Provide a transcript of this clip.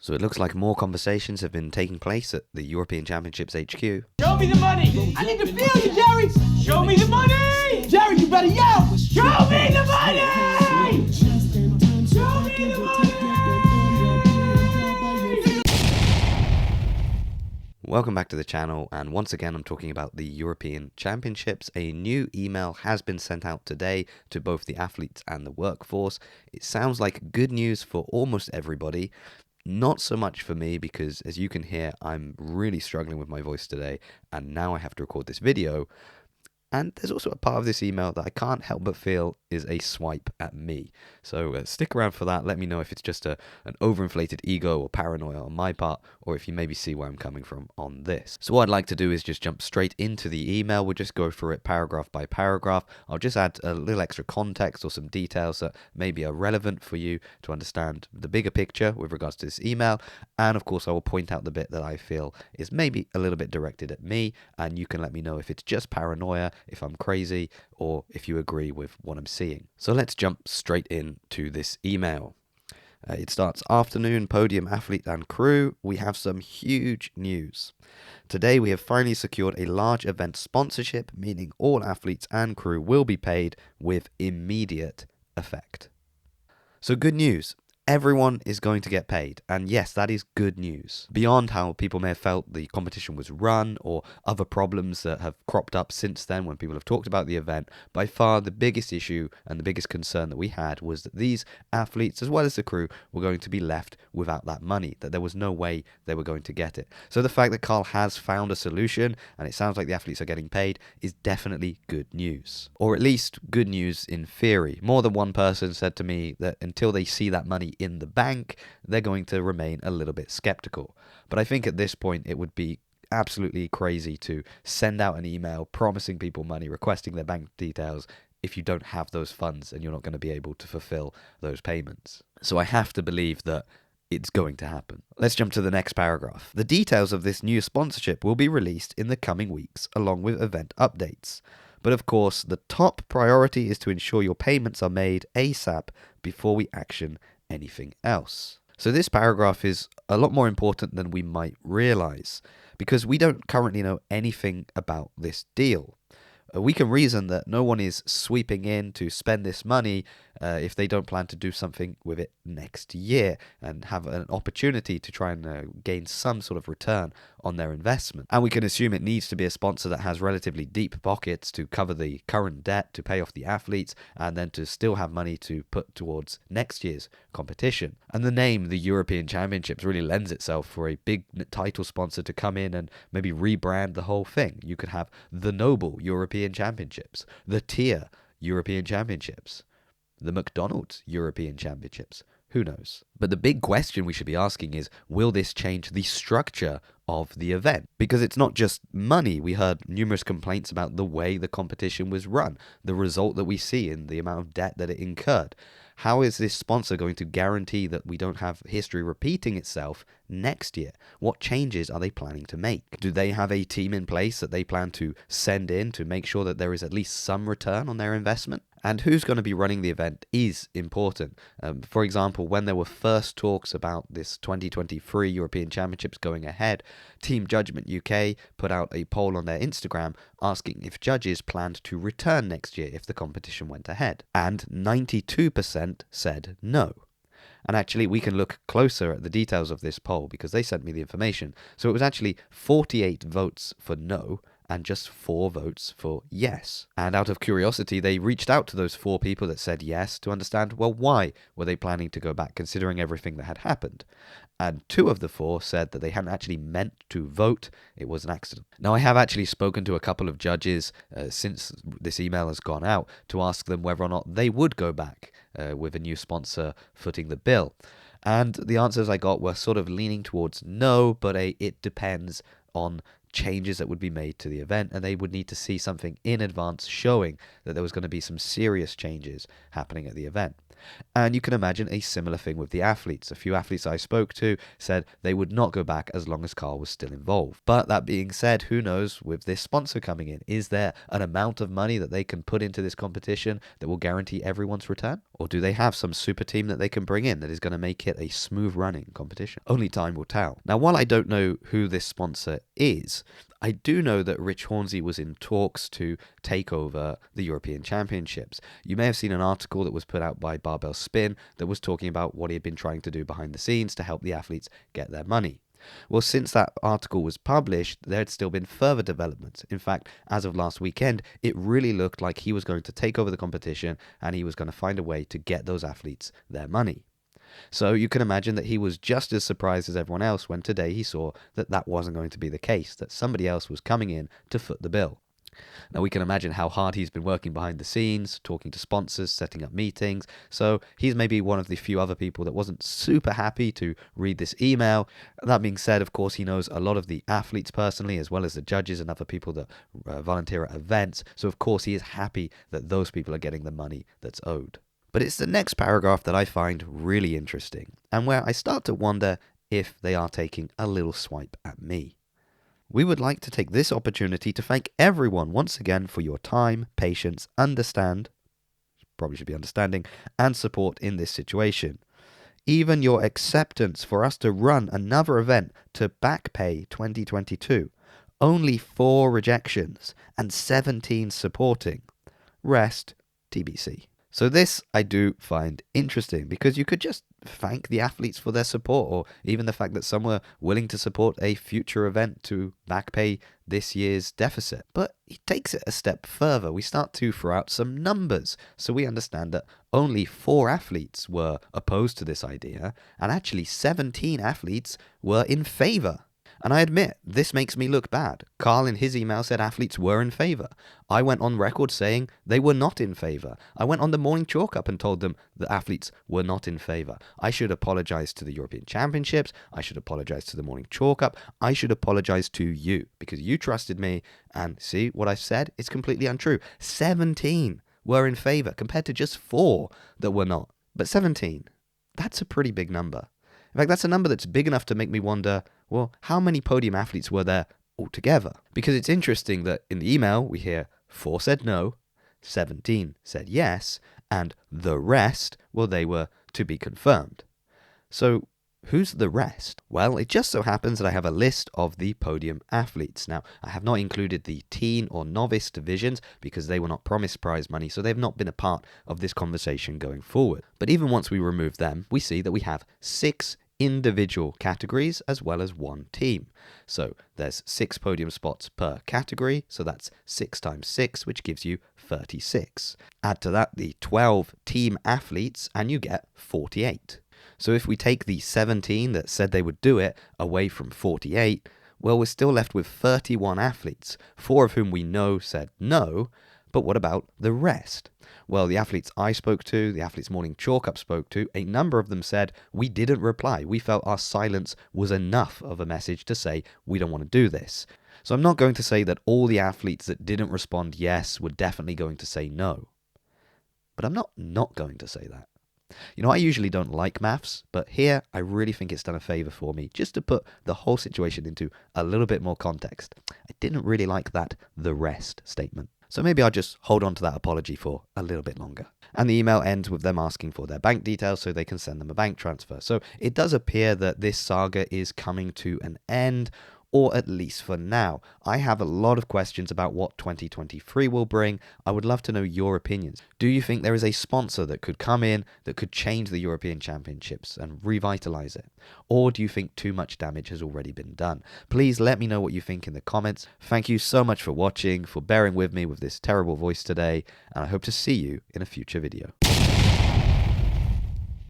So it looks like more conversations have been taking place at the European Championships HQ. Show me the money! I need to feel you, Jerry! Show me the money! Jerry, you better yell! Show me the money! Show me the money! Welcome back to the channel, and once again I'm talking about the European Championships. A new email has been sent out today to both the athletes and the workforce. It sounds like good news for almost everybody. Not so much for me, because as you can hear, I'm really struggling with my voice today, and now I have to record this video. And there's also a part of this email that I can't help but feel is a swipe at me. So stick around for that. Let me know if it's just an overinflated ego or paranoia on my part, or if you maybe see where I'm coming from on this. So what I'd like to do is just jump straight into the email. We'll just go through it paragraph by paragraph. I'll just add a little extra context or some details that maybe are relevant for you to understand the bigger picture with regards to this email. And of course, I will point out the bit that I feel is maybe a little bit directed at me, and you can let me know if it's just paranoia, if I'm crazy, or if you agree with what I'm seeing. So let's jump straight into this email. It starts, afternoon, podium athlete and crew. We have some huge news. Today we have finally secured a large event sponsorship, meaning all athletes and crew will be paid with immediate effect. So good news. Everyone is going to get paid, and yes, that is good news. Beyond how people may have felt the competition was run or other problems that have cropped up since then when people have talked about the event, by far the biggest issue and the biggest concern that we had was that these athletes, as well as the crew, were going to be left without that money, that there was no way they were going to get it. So the fact that Carl has found a solution, and it sounds like the athletes are getting paid, is definitely good news. Or at least good news in theory. More than one person said to me that until they see that money in the bank, they're going to remain a little bit skeptical. But I think at this point it would be absolutely crazy to send out an email promising people money, requesting their bank details, if you don't have those funds and you're not going to be able to fulfill those payments. So I have to believe that it's going to happen. Let's jump to the next paragraph. The details of this new sponsorship will be released in the coming weeks, along with event updates. But of course, the top priority is to ensure your payments are made ASAP before we action anything else. So this paragraph is a lot more important than we might realize, because we don't currently know anything about this deal. We can reason that no one is sweeping in to spend this money if they don't plan to do something with it next year and have an opportunity to try and gain some sort of return on their investment. And we can assume it needs to be a sponsor that has relatively deep pockets to cover the current debt, to pay off the athletes, and then to still have money to put towards next year's competition. And the name, the European Championships, really lends itself for a big title sponsor to come in and maybe rebrand the whole thing. You could have the Noble European Championships, the Tier European Championships, the McDonald's European Championships. Who knows? But the big question we should be asking is, will this change the structure of the event? Because it's not just money. We heard numerous complaints about the way the competition was run, the result that we see in the amount of debt that it incurred. How is this sponsor going to guarantee that we don't have history repeating itself next year? What changes are they planning to make? Do they have a team in place that they plan to send in to make sure that there is at least some return on their investment? And who's going to be running the event is important. For example, when there were first talks about this 2023 European Championships going ahead, Team Judgment UK put out a poll on their Instagram asking if judges planned to return next year if the competition went ahead. And 92% said no. And actually, we can look closer at the details of this poll because they sent me the information. So it was actually 48 votes for no and just 4 votes for yes. And out of curiosity, they reached out to those 4 people that said yes to understand, well, why were they planning to go back considering everything that had happened? And 2 of the 4 said that they hadn't actually meant to vote, it was an accident. Now, I have actually spoken to a couple of judges since this email has gone out to ask them whether or not they would go back with a new sponsor footing the bill. And the answers I got were sort of leaning towards no, but it depends on changes that would be made to the event, and they would need to see something in advance showing that there was going to be some serious changes happening at the event. And you can imagine a similar thing with the athletes. A few athletes I spoke to said they would not go back as long as Carl was still involved. But that being said, who knows with this sponsor coming in? Is there an amount of money that they can put into this competition that will guarantee everyone's return? Or do they have some super team that they can bring in that is going to make it a smooth running competition? Only time will tell. Now, while I don't know who this sponsor is, I do know that Rich Hornsey was in talks to take over the European Championships. You may have seen an article that was put out by Barbell Spin that was talking about what he had been trying to do behind the scenes to help the athletes get their money. Well, since that article was published, there had still been further developments. In fact, as of last weekend, it really looked like he was going to take over the competition and he was going to find a way to get those athletes their money. So you can imagine that he was just as surprised as everyone else when today he saw that that wasn't going to be the case, that somebody else was coming in to foot the bill. Now we can imagine how hard he's been working behind the scenes, talking to sponsors, setting up meetings. So he's maybe one of the few other people that wasn't super happy to read this email. That being said, of course, he knows a lot of the athletes personally, as well as the judges and other people that volunteer at events. So of course he is happy that those people are getting the money that's owed. But it's the next paragraph that I find really interesting, and where I start to wonder if they are taking a little swipe at me. We would like to take this opportunity to thank everyone once again for your time, patience, probably should be understanding, and support in this situation. Even your acceptance for us to run another event to back pay 2022. Only 4 rejections and 17 supporting. Rest TBC. So this I do find interesting, because you could just thank the athletes for their support, or even the fact that some were willing to support a future event to back pay this year's deficit. But he takes it a step further. We start to throw out some numbers, so we understand that only 4 athletes were opposed to this idea, and actually 17 athletes were in favor. And I admit, this makes me look bad. Carl in his email said athletes were in favour. I went on record saying they were not in favour. I went on the morning chalk up and told them that athletes were not in favour. I should apologise to the European Championships. I should apologise to the morning chalk up. I should apologise to you, because you trusted me. And see, what I said is completely untrue. 17 were in favour compared to just 4 that were not. But 17, that's a pretty big number. In fact, that's a number that's big enough to make me wonder, well, how many podium athletes were there altogether? Because it's interesting that in the email we hear 4 said no, 17 said yes, and the rest, well, they were to be confirmed. So who's the rest? Well, it just so happens that I have a list of the podium athletes. Now, I have not included the teen or novice divisions because they were not promised prize money, so they've not been a part of this conversation going forward. But even once we remove them, we see that we have 6 individual categories as well as 1 team. So there's 6 podium spots per category, so that's 6 times 6, which gives you 36. Add to that the 12 team athletes and you get 48. So if we take the 17 that said they would do it away from 48, well, we're still left with 31 athletes, 4 of whom we know said no, but what about the rest? Well, the athletes I spoke to, the athletes Morning Chalk Up spoke to, a number of them said, we didn't reply. We felt our silence was enough of a message to say, we don't want to do this. So I'm not going to say that all the athletes that didn't respond yes were definitely going to say no. But I'm not going to say that. You know, I usually don't like maths, but here I really think it's done a favour for me, just to put the whole situation into a little bit more context. I didn't really like that "the rest" statement. So maybe I'll just hold on to that apology for a little bit longer. And the email ends with them asking for their bank details so they can send them a bank transfer. So it does appear that this saga is coming to an end, or at least for now. I have a lot of questions about what 2023 will bring. I would love to know your opinions. Do you think there is a sponsor that could come in that could change the European Championships and revitalize it? Or do you think too much damage has already been done? Please let me know what you think in the comments. Thank you so much for watching, for bearing with me with this terrible voice today, and I hope to see you in a future video.